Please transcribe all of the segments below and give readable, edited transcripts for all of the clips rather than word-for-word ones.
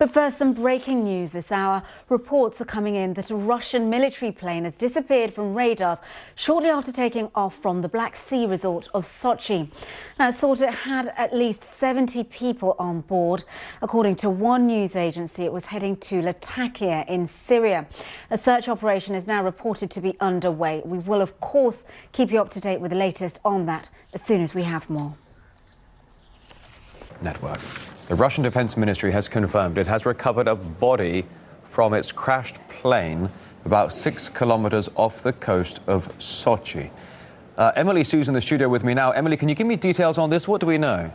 But first, some breaking news this hour. Reports are coming in that a Russian military plane has disappeared from radars shortly after taking off from the Black Sea resort of Sochi. Now, it's thought it had at least 70 people on board. According to one news agency, it was heading to Latakia in Syria. A search operation is now reported to be underway. We will, of course, keep you up to date with the latest on that as soon as we have more. Network. The Russian Defense Ministry has confirmed it has recovered a body from its crashed plane about 6 kilometers off the coast of Sochi. Emily Sue's in the studio with me now. Emily, can you give me details on this? What do we know?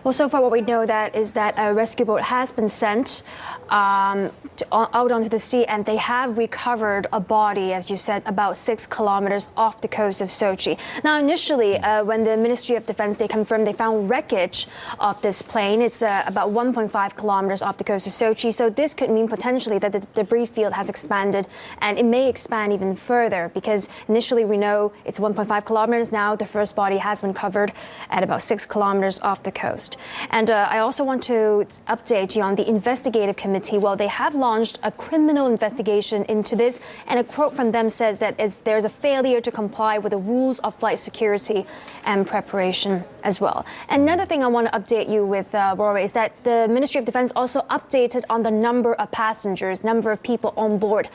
Well, so far what we know is that a rescue boat has been sent out onto the sea, and they have recovered a body, as you said, about 6 kilometers off the coast of Sochi. Now, initially, when the Ministry of Defense, they confirmed they found wreckage of this plane. It's about 1.5 kilometers off the coast of Sochi. So this could mean potentially that the debris field has expanded, and it may expand even further, because initially we know it's 1.5 kilometers. Now the first body has been covered at about 6 kilometers off the coast. And I also want to update you on the investigative committee. Well, they have launched a criminal investigation into this, and a quote from them says that there's a failure to comply with the rules of flight security and preparation as well. Another thing I want to update you with, Rory, is that the Ministry of Defense also updated on the number of passengers, number of people on board.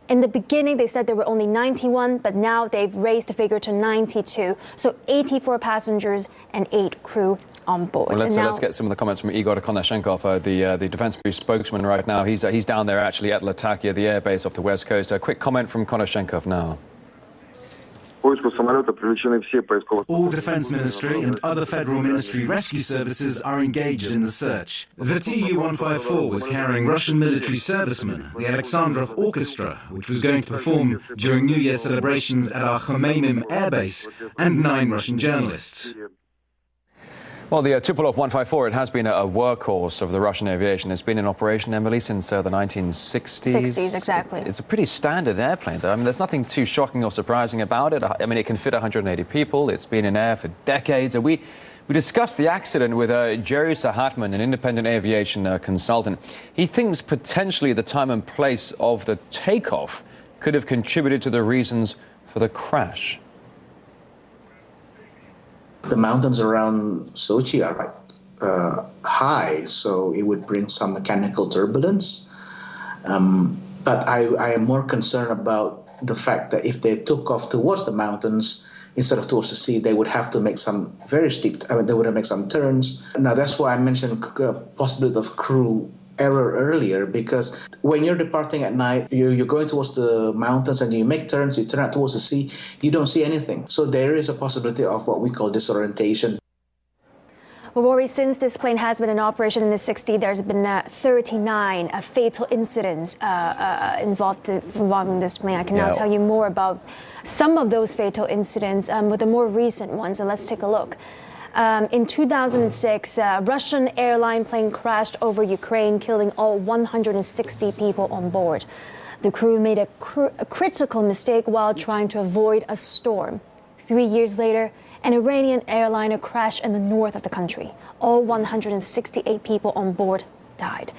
In the beginning, they said there were only 91, but now they've raised the figure to 92. So 84 passengers and 8 crew on board. Well, let's get some of the comments from Igor Konashenkov, the Defence Ministry spokesman right now. He's down there actually at Latakia, the airbase off the west coast. A quick comment from Konashenkov now. All Defence Ministry and other Federal Ministry rescue services are engaged in the search. The Tu-154 was carrying Russian military servicemen, the Alexandrov Orchestra, which was going to perform during New Year celebrations at our Khmeimim airbase, and 9 Russian journalists. Well, the Tupolev-154, it has been a workhorse of the Russian aviation. It's been in operation, Emily, since the 1960s. 60s, exactly. It's a pretty standard airplane, though. I mean, there's nothing too shocking or surprising about it. I mean, it can fit 180 people. It's been in air for decades. And we discussed the accident with Jerry Sahatman, an independent aviation consultant. He thinks potentially the time and place of the takeoff could have contributed to the reasons for the crash. The mountains around Sochi are high, so it would bring some mechanical turbulence. But I am more concerned about the fact that if they took off towards the mountains instead of towards the sea, they would have to make some very steep, they would have to make some turns. Now, that's why I mentioned possibility of crew error earlier, because when you're departing at night, you're going towards the mountains and you make turns, you turn out towards the sea, you don't see anything. So there is a possibility of what we call disorientation. Well, Rory, since this plane has been in operation in the 60s, there's been 39 fatal incidents involving this plane. I can now tell you more about some of those fatal incidents, but the more recent ones, and let's take a look. In 2006, a Russian airline plane crashed over Ukraine, killing all 160 people on board. The crew made a critical mistake while trying to avoid a storm. 3 years later, an Iranian airliner crashed in the north of the country. All 168 people on board died.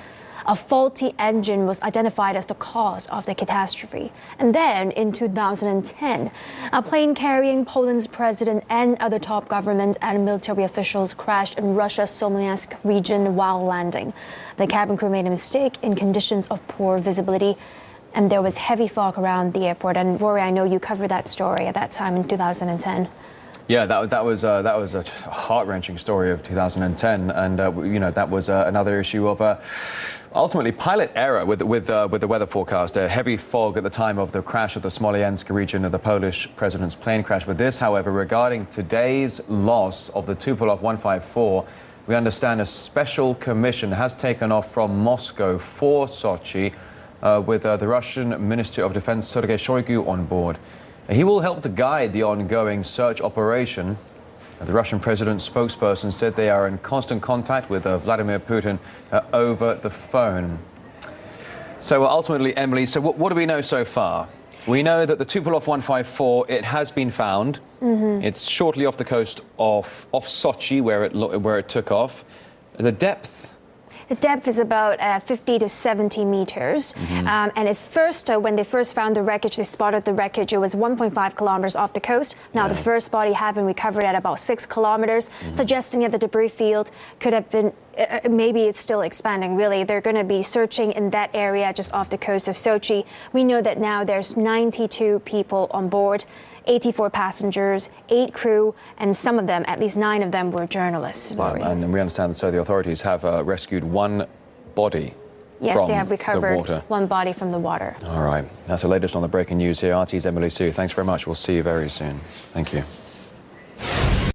A faulty engine was identified as the cause of the catastrophe. And then, in 2010, a plane carrying Poland's president and other top government and military officials crashed in Russia's Smolensk region while landing. The cabin crew made a mistake in conditions of poor visibility, and there was heavy fog around the airport. And Rory, I know you covered that story at that time in 2010. Yeah, that was a heart-wrenching story of 2010, and you know, that was another issue of ultimately pilot error with the weather forecast. A heavy fog at the time of the crash of the Smolensk region of the Polish president's plane crash. With this, however, regarding today's loss of the Tupolev-154, we understand a special commission has taken off from Moscow for Sochi with the Russian Ministry of Defense Sergei Shoigu on board. He will help to guide the ongoing search operation. The Russian president's spokesperson said they are in constant contact with Vladimir Putin over the phone. So ultimately, Emily, so what do we know so far? We know that the Tupolev-154, it has been found. It's shortly off the coast of Sochi, where it took off. The depth The depth is about 50 to 70 meters. And at first, when they first found the wreckage, they spotted the wreckage. It was 1.5 kilometers off the coast. Now, the first body had been recovered at about 6 kilometers, suggesting that the debris field could have been, maybe it's still expanding, really. They're going to be searching in that area just off the coast of Sochi. We know that now there's 92 people on board. 84 passengers, 8 crew, and some of them, at least 9 of them, were journalists. Wow. And we understand that so the authorities have rescued one body. Yes, they have the recovered water. one body from the water. All right. That's the latest on the breaking news here. RT's Emily Sue. Thanks very much. We'll see you very soon. Thank you.